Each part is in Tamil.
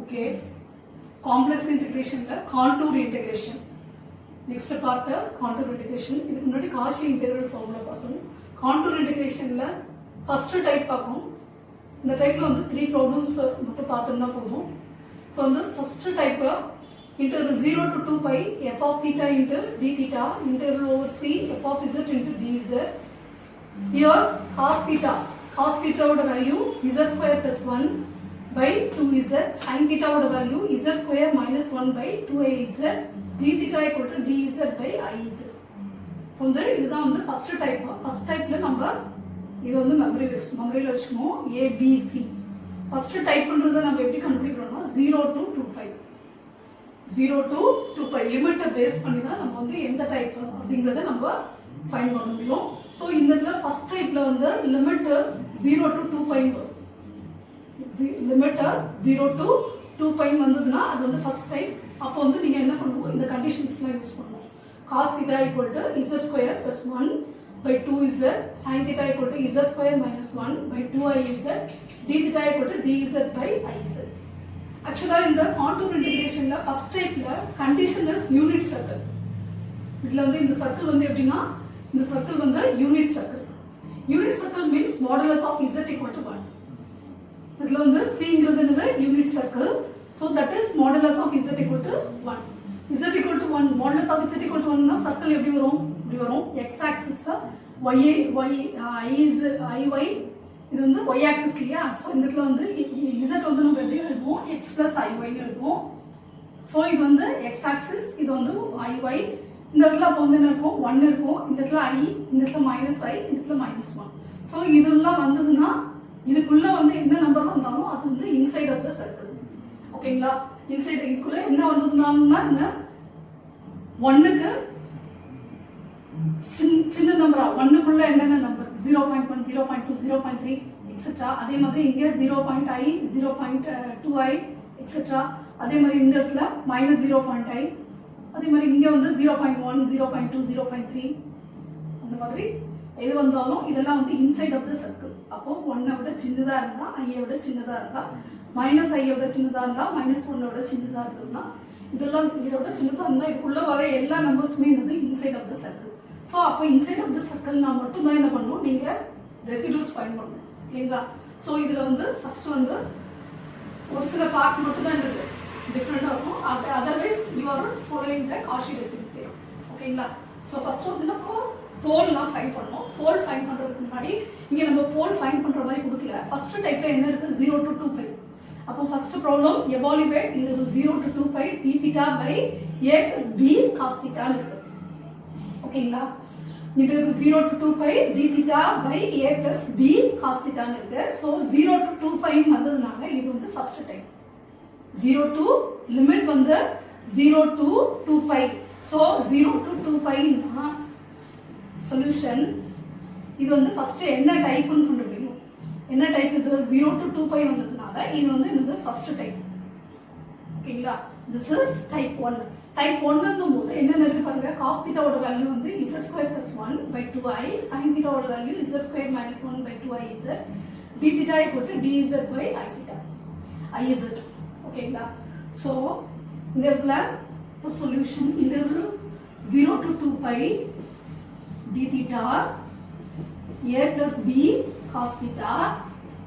ஓகே, காம்ப்ளெக்ஸ் இன்டெகிரேஷன்ல contour integration. Next part contour integration. இதுக்கு முன்னாடி காஷி இன்டெகிரல் ஃபார்முலா பார்த்தோம். கான்டூர் இன்டெகிரேஷன்ல ஃபர்ஸ்ட் டைப் பார்ப்போம். இந்த டைப்ல வந்து 3 ப்ராப்ளம்ஸ் மட்டும் பார்த்தோம்னா போதும். இப்போ வந்து first type integral 0 to 2 pi f of theta into d theta integral over c f of z into dz. Here cos theta would value z square plus 1 by 2z, sin theta would value z square minus 1 by 2iz, d theta equal to dz by iz. வந்து இதுதான் வந்து ஃபர்ஸ்ட் டைப். ஃபர்ஸ்ட் டைப்ல நம்ம இது வந்து மெமரியில வச்சுக்கணும். a b c. ஃபர்ஸ்ட் டைப்ன்றதை நம்ம எப்படி கண்டுபிடிக்கிறோம்னா 0 to 2 pi 0 to 2 pi லிமிட்டை பேஸ் பண்ணி தான் நம்ம வந்து எந்த டைப் அப்படிங்கறத நம்ம ஃபைண்ட் பண்ண முடியும். ஸோ இந்த இடத்துல ஃபர்ஸ்ட் டைப்ல வந்து லிமிட் 0 to 2 pi வரும். லிமிட் 0 to 2 pi வந்ததுன்னா அது வந்து ஃபர்ஸ்ட் டைப். அப்போ வந்து நீங்க என்ன பண்ணுவோம், இந்த கண்டிஷன்ஸ்லாம் யூஸ் பண்ணுவோம். cos theta equal to z square plus 1 by 2z, sin theta equal to z square minus 1 by 2iz, d theta equal to dz by iz. Actually இந்த கான்டூர் இன்டெகிரேஷன்ல ஃபர்ஸ்ட் டைப்ல கண்டிஷன் இஸ் யூனிட் சர்க்கிள். இதுல வந்து இந்த சர்க்கிள் வந்து எப்படின்னா இந்த சர்க்கிள் வந்து unit circle. Unit circle means modulus of z equal to 1. இதுல வந்து c ங்கிறது unit circle. So that is modulus of z equal to 1. z equal to 1, modulus of z equal to 1 னா சர்க்கிள் எப்படி வரும், இப்படி வரும். x axis y இது வந்து y axis இல்லையா. ஸோ இந்த இடத்துல வந்து z வந்து நம்ம எப்படி எழுதுவோம், x plus iy ன்னு எழுதுவோம். ஸோ இது வந்து x axis, இது வந்து iy. இந்த இடத்துல அப்போ வந்து என்ன இருக்கும், 1 இருக்கும். இந்த இடத்துல i, இந்த இடத்துல மைனஸ் i, இந்த இடத்துல -1. ஸோ இதெல்லாம் வந்ததுன்னா இதுக்குள்ள வந்து என்ன நம்பர் வந்தாலும் அது வந்து இன்சைட் ஆஃப் த சர்க்கிள். ஓகேங்களா, இன்சைட் இதுக்குள்ள என்ன வந்ததுன்னா என்ன 1க்கு சின்ன நம்பரா 1க்குள்ள என்னென்ன நம்பர் 0.1 0.2 0.3 எக்ஸெட்ரா. அதே மாதிரி இங்க 0.i 0.2i எக்ஸெட்ரா. அதே மாதிரி இந்த இடத்துல -0.i. அதே மாதிரி இங்க வந்து 0.1 0.2 0.3 அந்த மாதிரி எது வந்தாலும் இதெல்லாம் வந்து இன்சைட் ஆஃப் த சர்க்கிள். அப்போ 1 விட சின்னதா இருந்தா i விட சின்னதா இருந்தா -i விட சின்னதா இருந்தா -1 விட சின்னதா இருக்குன்னா இதெல்லாம் இதோட சின்னதா இருந்தா இதுக்குள்ள வர எல்லா நம்பர்ஸுமே வந்து inside of the circle. So அப்போ இன்சைட் ஆஃப் த சர்க்கிள்னா மட்டும் தான் என்ன பண்ணுவோம், நீங்க ரெசிடியூஸ் ஃபைண்ட் பண்ணணும் இல்லைங்களா. ஸோ இதுல வந்து ஃபர்ஸ்ட் வந்து ஒரு சில பார்ட் மட்டும் தான் இருக்கு டிஃப்ரெண்டா இருக்கும். Otherwise you are following the Cauchy residue theorem. ஓகேங்களா. ஸோ ஃபர்ஸ்ட் வந்து நம்ம போல்லாம் ஃபைண்ட் பண்ணோம். போல் ஃபைண்ட் பண்றதுக்கு முன்னாடி இங்க நம்ம போல் ஃபைண்ட் பண்ற மாதிரி கொடுக்கல. ஃபர்ஸ்ட் டைப்ல என்ன இருக்கு 0 to 2 pi. அப்போ ஃபர்ஸ்ட் ப்ராப்ளம் எவாலுவேட் இந்த 0 to 2 pi d theta by a plus b cos theta இருக்கு. ஓகேங்களா, இது 0 to 2 pi d theta by a plus b cos theta இருக்கு. சோ 0 to 2 pi வந்ததுனால இது வந்து ஃபர்ஸ்ட் டைப். 0 to லிமிட் வந்து 0 to 2 pi. So 0 to 2 pi னா சொல்யூஷன் இது வந்து ஃபர்ஸ்ட் என்ன டைப்னு கண்டுபிடிக்கணும். என்ன டைப் இது 0 to 2 pi வந்ததுனால இது வந்து இந்த ஃபர்ஸ்ட் டைப். ஓகேங்களா, this is type 1. type 1 ன்னும்போது என்ன இருக்கு பாருங்க, cos theta ஓட வேல்யூ வந்து z square plus 1 by 2i, sin theta ஓட value z square minus 1 by 2iz, d theta equal to dz by i theta iz. ஓகேங்களா, சோ இந்த இடத்துல சொல்யூஷன் இந்த 0 to 2 pi d theta a plus b cos theta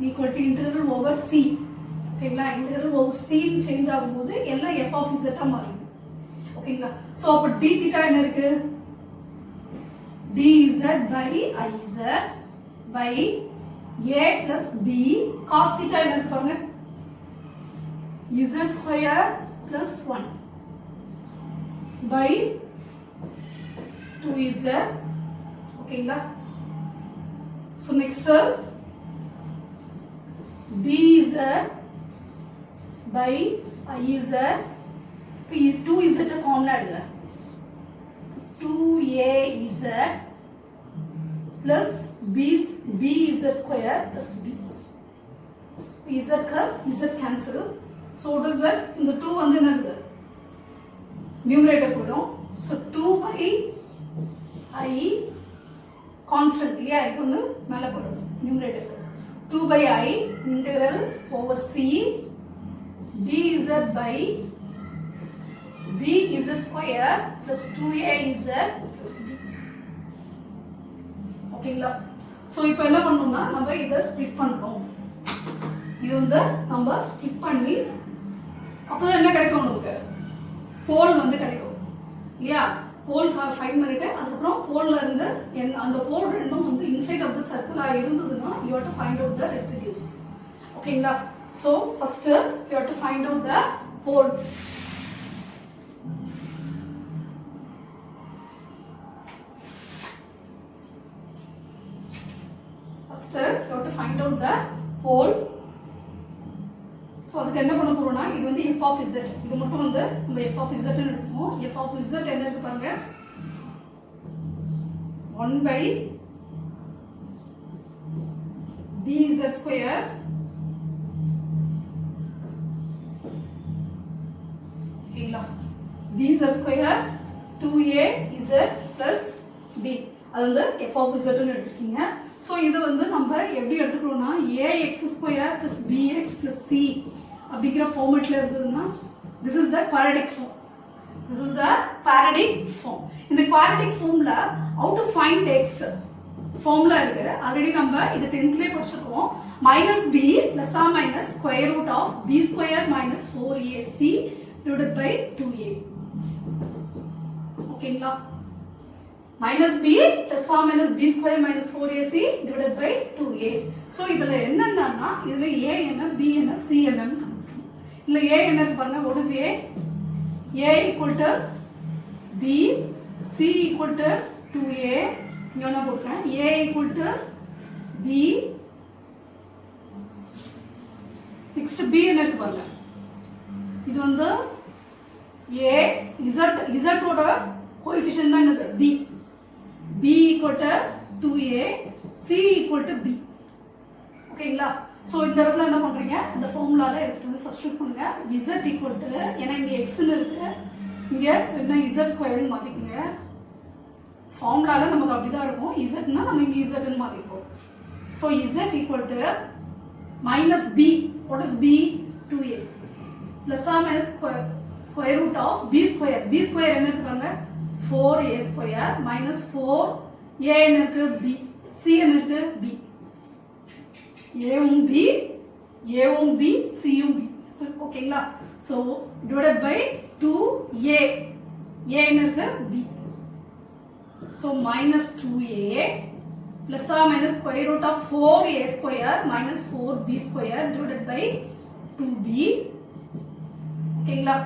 equal to integral over c. ஓகேங்களா, integral over c சேஞ்ச் ஆகும்போது எல்லாம் f of z ஆ மாறும். ஓகேங்களா, சோ அப்ப d theta என்ன இருக்கு, dz by iz by a plus b cos theta என்ன இருக்கு பாருங்க, z square plus 1 by 2z. ஓகேங்களா, so next dz by iz, 2z காமனா எடுங்க, 2az plus bz square plus b. z cancel. so what is that, இந்த 2 வந்து என்னது நியூமரேட்டர் போடும். so 2 by i கான்ஸ்டன்ட் இல்லையா, இது வந்து மேல போடும் numerator. 2 by i integral over C dz by bz square plus 2az plus b. ஓகேங்களா? ஸோ இப்போ என்ன பண்ணோம்னா நம்ம இதை ஸ்ப்ளிட் பண்ணுறோம். இது வந்து நம்ம ஸ்ப்ளிட் பண்ணி அப்போதான் என்ன கிடைக்கும், நமக்கு போல் வந்து கிடைக்கும் இல்லையா? போல் ஃபைண்ட் பண்ணிட்டு அதுக்கப்புறம் போல்ல இருந்து அந்த போல் ரெண்டும் வந்து இன்சைட் ஆஃப் த சர்க்கிளாக இருந்ததுன்னா you have to find out the residues. ஓகேங்களா? So first you have to find out the pole. First you have to find out the pole. So அதுக்கு என்ன பண்ண போறோம்னா இது வந்து f of z. இது மட்டும் வந்து நம்ம f of z ன்னு எடுத்துப்போம். f of z என்ன இருக்கு பாருங்க, 1 by bz square ஓகேங்களா, bz square 2az plus b. அது வந்து f of z ன்னு எடுத்துக்கீங்க. ஸோ இது வந்து நம்ம எப்படி எடுத்துக்கிறோம்னா ax square plus bx plus c அப்படிங்கிற ஃபார்மேட்ல இருந்ததுன்னா this is the quadratic form. This is the quadratic form. இந்த quadratic formல how to find x formula இருக்கு. ஆல்ரெடி நம்ம இது 10thலயே படிச்சிருக்கோம். -b plus or minus square root of b square minus 4ac divided by 2a. ஓகேங்களா? minus b plus or minus b square minus 4ac divided by 2a. So இதுல என்னன்னா இதுல a என்ன b என்ன c என்ன இல்ல a என்ன பாருங்க, what is a equal to b, c equal to 2a. இங்க என்ன போடுறேன், a equal to b, next b என்ன பாருங்க, இது வந்து a z ஓட கோஎஃபிஷியன்ட் தான் என்னது b, b equal to 2a, c equal to b. ஓகேங்களா? ஸோ இந்த இடத்துல என்ன பண்ணுறீங்க, இந்த ஃபார்முலாவில் எடுத்துகிட்டு வந்து சப்ஸ்டியூட் பண்ணுங்க. z equal to, ஏன்னா இங்கே எக்ஸ்ன்னு இருக்கு, இங்கே என்ன z ஸ்கொயர்னு மாற்றிக்குங்க. ஃபார்முலாவில் நமக்கு அப்படி தான் இருக்கும், zனா நம்ம இங்கே zன்னு மாற்றிப்போம். So z equal to minus b, what is b, 2a, plus or minus square root of b square. b square என்ன இருக்கு பாருங்க, 4a square minus 4a என்ன இருக்கு b, c என்ன இருக்கு b, a um b, c um b. So ஓகேங்களா? So divided by 2a, a என்ன இருக்கு b. So minus 2a plus or minus square root of 4a square minus 4b square divided by 2b. ஓகேங்களா?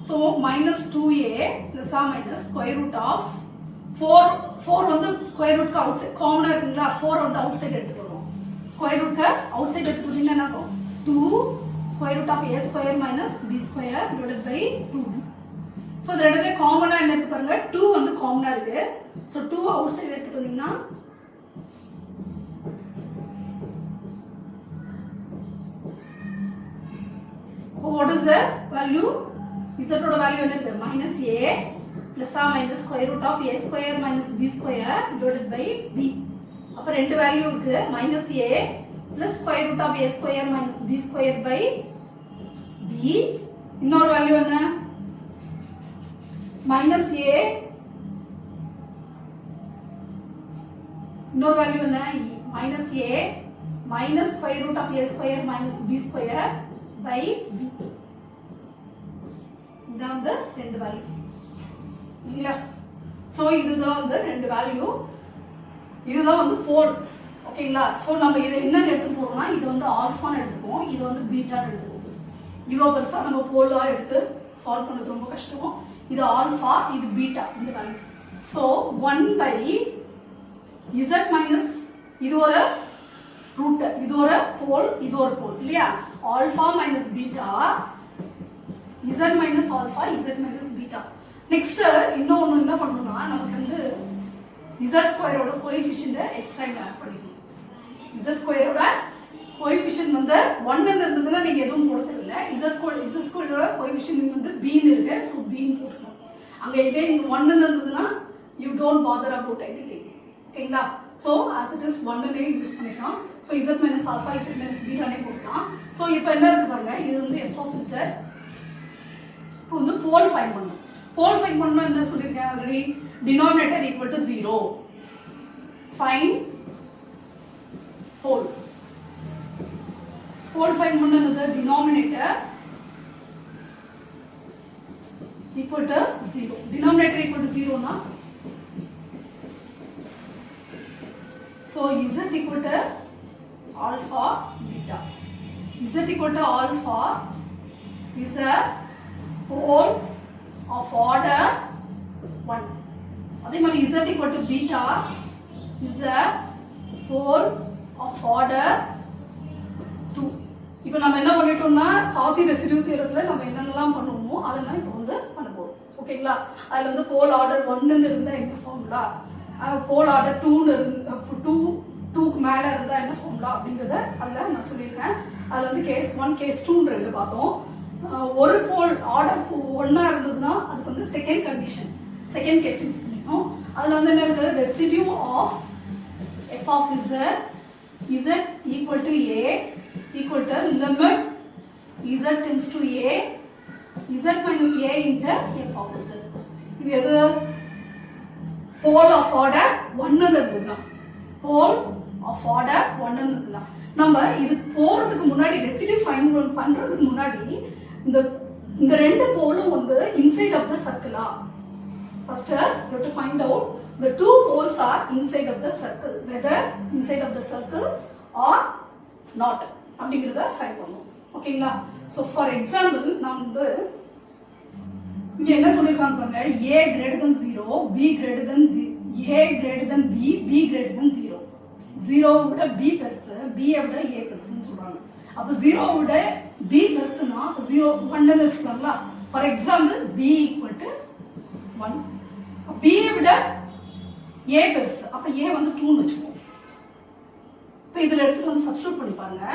So minus 2a plus or minus square root of 4 வந்து square root க்கு outside காமனா இருக்குங்களா, 4 வந்து outside எடுத்துக்கிறோம். square root க்கு outside எடுத்துக்கிட்டீங்கன்னா என்ன ஆகும், 2 square root of a square minus b square divided by 2b. So இந்த இடத்துல காமனா என்ன இருக்கு பாருங்க, 2 வந்து காமனா இருக்கு. So 2 outside எடுத்துக்கிட்டீங்கன்னா what is the value, z ஓட வேல்யூ என்ன இருக்கு, minus a plus or minus square root of a square minus b square divided by b. அப்ப ரெண்டு வேல்யூ இருக்கு, minus a plus square root of a square minus b square by b. இன்னொரு வேல்யூ என்ன, minus a, இன்னொரு வேல்யூ என்ன, minus a minus square root of a square minus b square by b. இதான் வந்து ரெண்டு வேல்யூ இல்லையா? ஸோ இதுதான் வந்து ரெண்டு வேல்யூ, இதுதான் வந்து போல். ஓகேங்களா? ஸோ நம்ம இதை என்னன்னு எடுத்து போறோம்னா இது வந்து ஆல்ஃபான்னு எடுத்துப்போம், இது வந்து பீட்டான்னு எடுத்துப்போம். இவ்வளோ பெருசாக நம்ம போலாக எடுத்து சால்வ் பண்ணுறது ரொம்ப கஷ்டம். இது ஆல்ஃபா, இது பீட்டா இந்த value. So 1 by z minus இது ஒரு ரூட், இது ஒரு போல், இது ஒரு போல் இல்லையா? Alpha minus beta, z minus alpha, z minus beta. Next இன்னொன்று என்ன பண்ணணும்னா நமக்கு வந்து z ஸ்கொயரோட கோஎஃபிஷியன்ட் எக்ஸ்ட்ரா இங்கே ஆட் பண்ணிக்கணும். z ஸ்கொயரோட கோஎஃபிஷியன்ட் வந்து 1 இருந்ததுன்னா நீங்கள் எதுவும் போட தேவையில்லை. z ஸ்கொயரோட கோஎஃபிஷியன்ட் வந்து b-ன்னு இருக்கு, ஸோ b-ன்னு போட்டுக்கணும். அங்கே இதே 1 இருந்ததுன்னா you don't bother about anything. ஓகேங்களா? ஸோ ஆஸ் இட் இஸ் ஒன்னுனே யூஸ் பண்ணிக்கலாம். So z minus alpha z minus பீட்டானே போடலாம். ஸோ இப்போ என்ன இருக்கு பாருங்க, இது வந்து எஃப் ஆஃப் இசட். இப்போ வந்து போல் ஃபைண்ட் பண்ணணும். போல் ஃபைண்ட் பண்ணணும் என்ன சொல்லியிருக்கேன் already, denominator equal to 0. Find pole. Pole find பண்ணது denominator equal to 0. Denominator equal to 0 na. So z equal to alpha beta. Z equal to alpha is a pole of order 1. அதே மாதிரி z equal to beta is a pole of order 2. இப்போ நம்ம என்ன பண்ணிட்டோம்னா காசி ரெசிடியூ தியரத்துல நம்ம என்னென்னலாம் பண்ணுவோமோ அதெல்லாம் இப்போ வந்து பண்ண போறோம். ஓகேங்களா? அதுல வந்து போல் ஆர்டர் 1ன்னு இருந்தா என்ன ஃபார்முலா, போல் ஆர்டர் 2க்கு மேல இருந்தா என்ன ஃபார்முலா அப்படிங்கறத அதுல நான் சொல்லியிருக்கேன். அதுல வந்து கேஸ் 1 கேஸ் 2 பார்த்தோம். ஒரு போல் ஆர்டர் 1 இருந்ததுன்னா அதுக்கு வந்து second condition, second case use பண்ணிக்கணும். அதுல வந்து என்ன இருக்கு, residue of f of z equal to a equal to limit z tends to a z minus a into f of z. இது எது, pole of order 1 இருக்குதா, pole of order 1 இருக்குதா. நம்ம இது போறதுக்கு முன்னாடி ரெசிடியூ ஃபைண்ட் பண்றதுக்கு முன்னாடி இந்த ரெண்டு போலும் வந்து இன்சைட் ஆஃப் தி சர்க்கிளா, first you have to find out the two poles are inside of the circle, whether inside of the circle or not அப்படிங்கறத ஃபைண்ட் பண்ணுவோம். ஓகேங்களா? சோ ஃபார் எக்ஸாம்பிள் நான் வந்து இங்க என்ன சொல்லிருக்காங்க பாருங்க, a greater than 0, b greater than a greater than b, b greater than 0. 0 விட b பெருசு, b விட a பெருசுன்னு சொல்றாங்க. அப்ப 0 விட b பெருசுனா அப்ப 0 1ன்னு வெச்சுக்கலாம்ல. For example b equal to 1. b விட a பெருசு, அப்ப a வந்து 2ன்னு வெச்சுக்கோங்க. இப்போ இதுல எடுத்து வந்து சப்ஸ்டிட்யூட் பண்ணி பாருங்க.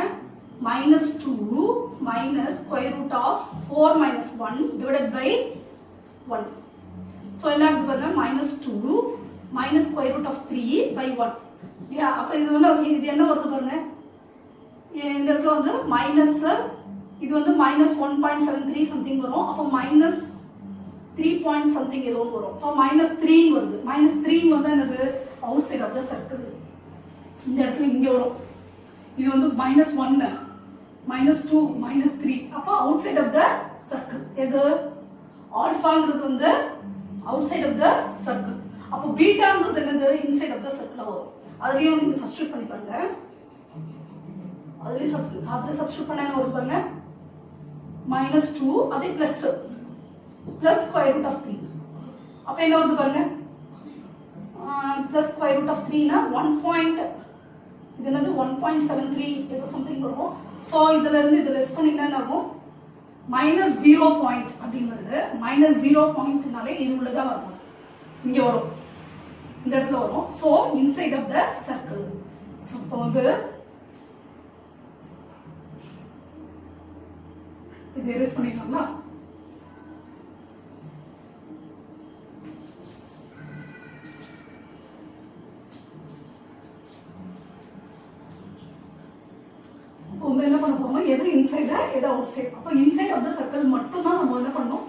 -2 minus square root of 4 minus 1 divided by 1. So என்ன ஆகுது பாருங்க, -2 minus square root of 3 by 1. இல்லையா? அப்ப இது என்ன வருது பாருங்க, இந்த இடத்துல வந்து மைனஸ், இது வந்து -1.73 சம்திங் வரும். அப்போ -3 பாயிண்ட் சம்திங் ஏதோ வரும். அப்போ -3 வருது. -3 வந்து என்னது, outside of the circle. இந்த இடத்துல இங்க வரும். இது வந்து -1, -2, -3. அப்போ outside of the circle. எது, ஆல்பாங்கிறது வந்து outside of the circle. அப்போ பீட்டாங்கிறது என்னது, இன்சைட் ஆஃப் த சர்க்கிள் வரும். அதுலயும் நீங்க சப்ஸ்டிட்யூட் பண்ணி பாருங்க. அதுலயும் சப்ஸ்டிட்யூட் பண்ணா என்ன வருது பாருங்க, -2 அதே பிளஸ் ஸ்கொயர் ரூட் ஆஃப் 3. அப்ப என்ன வருது பாருங்க, பிளஸ் ஸ்கொயர் ரூட் ஆஃப் 3 னா 1. இது என்னது 1.73 ஏதோ சம்திங் வரும். சோ இதுல இருந்து இது லெஸ் பண்ணினா என்ன ஆகும், -0 பாயிண்ட் அப்படினு வருது. -0 பாயிண்ட்னாலே இது உள்ள தான் வரும், இங்க வரும், இந்த இடத்துல வரும். So inside of the circle. So இப்போ வந்து இது எரேஸ் பண்ணிடலாம்ல. நம்ம என்ன பண்ண போறோம், எது இன்சைட் எது அவுட் சைட். அப்ப இன்சைட் ஆஃப் த சர்க்கிள் மட்டும் தான் நம்ம என்ன பண்ணோம்,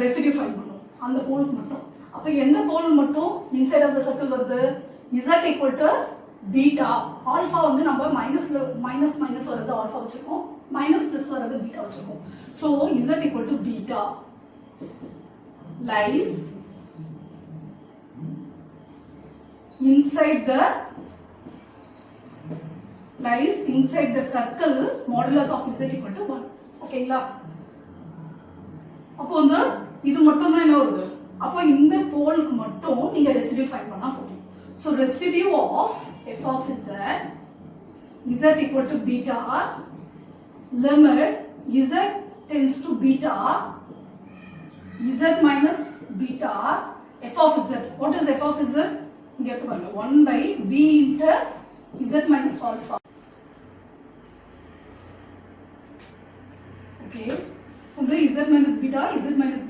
ரெசிடியூ ஃபைண்ட் பண்ணோம் அந்த போலுக்கு மட்டும். அப்ப எந்த போல் மட்டும் இன்சைட் ஆஃப் த சர்க்கிள் வருது, z equal to beta. Alpha வந்து நம்ம மைனஸ் வருது ஆல்பா வச்சிருக்கோம், மைனஸ் பிளஸ் வருது பீட்டா வச்சிருக்கோம். So z equal to beta lies inside the circle modulus of z equal to 1. ஓகேங்களா? அப்போ வந்து இது மட்டும் தான் என்ன வருது. அப்போ இந்த போலுக்கு மட்டும் நீங்க ரெசிடியூ ஃபைண்ட் பண்ணா போதும். So residue of f of z equal to beta limit z tends to beta z minus beta f of z. What is f of z? இங்க இருக்கு பாருங்க, 1 by b into z minus alpha. Okay, வந்து z minus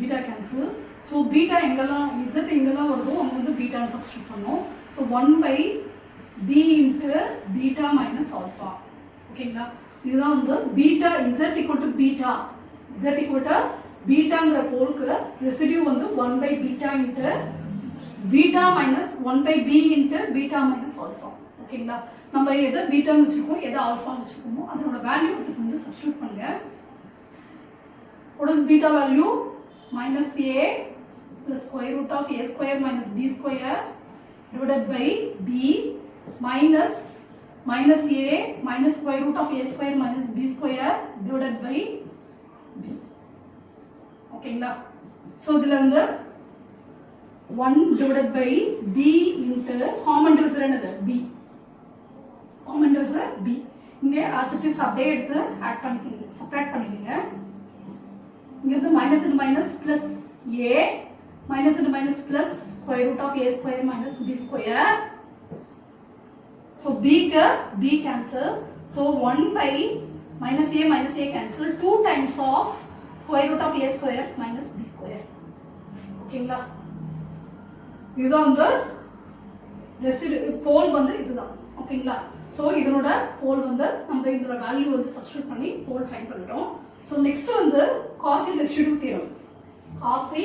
beta cancel. So beta எங்கெல்லாம் z எங்கெல்லாம் வருதோ அங்க வந்து beta சப்ஸ்டிட்யூட் பண்ணோம். So 1 by b into beta minus alpha. ஓகேங்களா, இதுதான் வந்து beta z equal to beta, z equal to பீட்டாங்கிற போலுக்கு ரெசிடியூ வந்து 1 by beta into beta minus 1 by b into beta minus alpha. ஓகேங்களா, நம்ம எதை பீட்டான்னு வச்சுருக்கோம் எதை ஆல்ஃபான்னு வச்சுருக்கோமோ அதனோட வேல்யூ வந்து சப்ஸ்டியூட் பண்ணுங்க. What is beta value? Minus a plus square root of a square minus b square divided by b minus a minus square root of a square minus b square divided by b. ஓகேங்களா, ஸோ இதில் வந்து 1 divided by b into common divisor என்னது b, common divisor b. இங்கே as it is அப்படியே எடுத்து ஆட் பண்ணிக்கிங்க, சப்ராக்ட் பண்ணிக்கிங்க. இங்கே வந்து minus into minus plus a minus into minus plus square root of a square minus b square. So b cancel. So 1 by minus a cancel 2 times of square root of a square minus b square. ஓகேங்களா, இதுதான் வந்து ரெசிடியூ போல் வந்து இதுதான். ஓகேங்களா, ஸோ இதனோட போல் வந்து நம்ம இதோட வேல்யூ வந்து சப்ஸ்டியூட் பண்ணி போல் ஃபைண்ட் பண்ணிட்டோம். ஸோ நெக்ஸ்ட் வந்து Cauchy residue theorem, Cauchy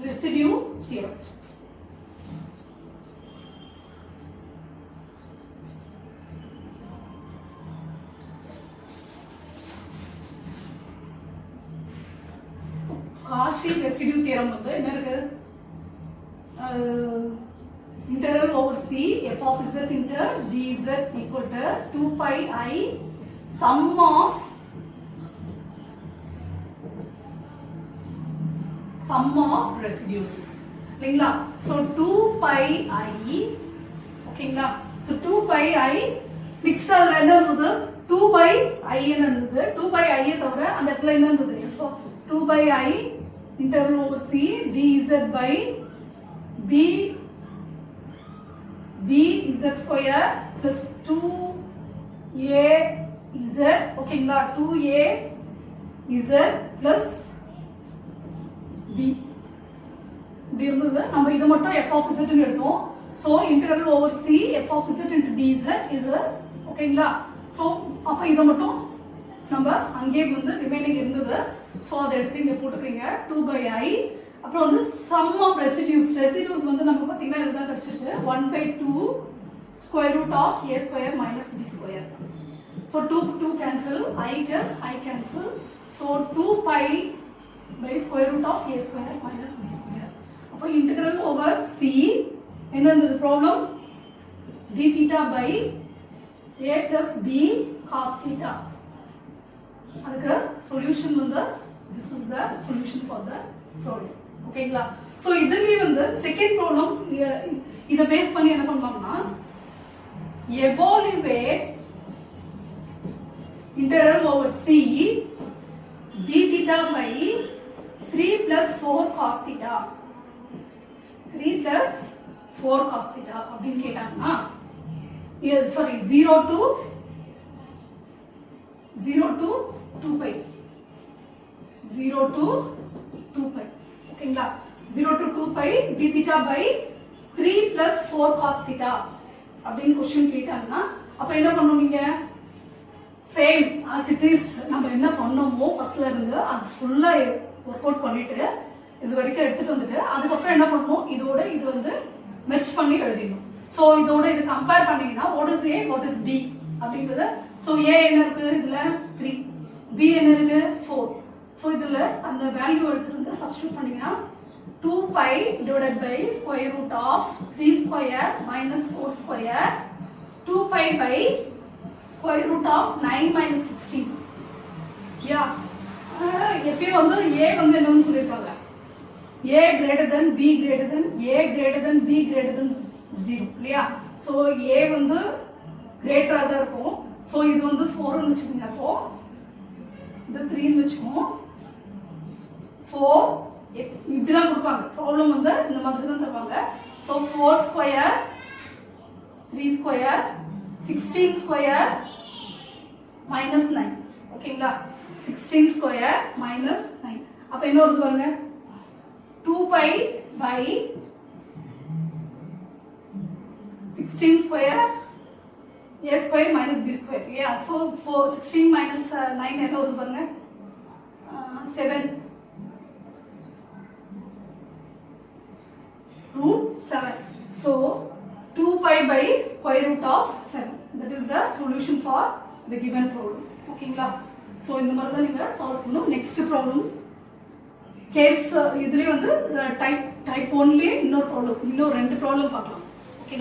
residue theorem. Cauchy residue theorem வந்து என்ன இருக்கு, integral over c f of z into dz equal to 2 pi I sum of residues. இல்லைங்களா, so 2 pi I. ஓகேங்களா, so 2 pi I நெக்ஸ்ட் அதுல என்ன இருந்தது 2 by I என்ன இருந்தது, 2 by I தவிர அந்த இடத்துல என்ன இருந்தது f of 2 by I integral over c dz by b z square plus 2a z. ஓகேங்களா, 2a z plus b இப்படி இருந்தது. நம்ம இது மட்டும் f of z ன்னு எடுத்தோம். So integral over c f of z into dz இது. ஓகேங்களா, ஸோ அப்போ இதை மட்டும் நம்ம அங்கே வந்து ரிமைனிங் இருந்தது. ஸோ அதை எடுத்து இங்கே போட்டுக்கிறீங்க 2 by I. அப்புறம் வந்து sum of residues, residues வந்து நம்ம பார்த்தீங்கன்னா இதுதான் கிடைச்சிருக்கு 1 by 2 square root of a square minus b square. So 2 cancel, I cancel. So 2 pi by square root of a square minus b square. அப்போ integral over c என்ன இருந்தது problem, d theta by a plus b cos theta. அதுக்கு சொல்யூஷன் வந்து this is the solution for the problem. ஓகேங்களா, ஸோ இதுலேயே வந்து செகண்ட் ப்ராப்ளம் இதை பேஸ் பண்ணி என்ன பண்ணுவாங்கன்னா evaluate integral over c d theta by 3 plus 4 cos theta, 3 plus 4 cos theta அப்படின்னு கேட்டாங்கன்னா sorry 0 to 2 pi, 0 to 2 pi. ஓகேங்களா, 0 to 2 pi d theta by 3 plus 4 cos theta அப்படின்னு क्वेश्चन கேட்டாங்கன்னா அப்ப என்ன பண்ணணும், நீங்க சேம் as it is நம்ம என்ன பண்ணோமோ ஃபர்ஸ்ட்ல இருந்து அது ஃபுல்லா ஒர்க் அவுட் பண்ணிட்டு இது வரைக்கும் எடுத்துட்டு வந்துட்டு அதுக்கப்புறம் என்ன பண்ணணும், இதோட இது வந்து மெர்ஜ் பண்ணி எழுதிடணும். ஸோ இதோட இது கம்பேர் பண்ணீங்கன்னா what is a what is b அப்படிங்கிறது. ஸோ a என்ன இருக்கு இதுல 3, b என்ன இருக்கு 4. ஸோ இதுல அந்த வேல்யூ எடுத்துட்டு வந்து சப்ஸ்டிட்யூட் பண்ணீங்கன்னா 2 pi divided by square root of 3 square minus 4 square 2 pi by square root of 9 minus 16. யா எப்பயும் வந்து a வந்து என்னன்னு சொல்லிருக்காங்க, a greater than b greater than a greater than b greater than 0 இல்லையா. ஸோ a வந்து கிரேட்டரா தான் இருக்கும். ஸோ இது வந்து 4ன்னு வச்சுக்கோங்க, அப்போ இது 3ன்னு வச்சுக்கோம். 4 இப்படிதான் கொடுப்பாங்க ப்ராப்ளம் வந்து இந்த மாதிரி தான் தருவாங்க. So 4 square 3 square 16 square minus 9. ஓகேங்களா, 16 ஸ்கொயர் மைனஸ் 9. அப்போ என்ன வருது பாருங்க 2 pi by 16 16 square a square minus b square. Yeah, so for 16 minus 9 என்ன வருது பாருங்க 7 root 7. So 2 pi by square root of 7. That is the solution for the given problem. ஓகேங்களா? ஸோ இந்த மாதிரி தான் நீங்கள் சால்வ் பண்ணணும். நெக்ஸ்ட் ப்ராப்ளம் கேஸ் இதுலேயே வந்து டைப் ஒன்லேயே இன்னொரு ப்ராப்ளம், இன்னும் 2 ப்ராப்ளம் பார்க்கலாம். ஓகே.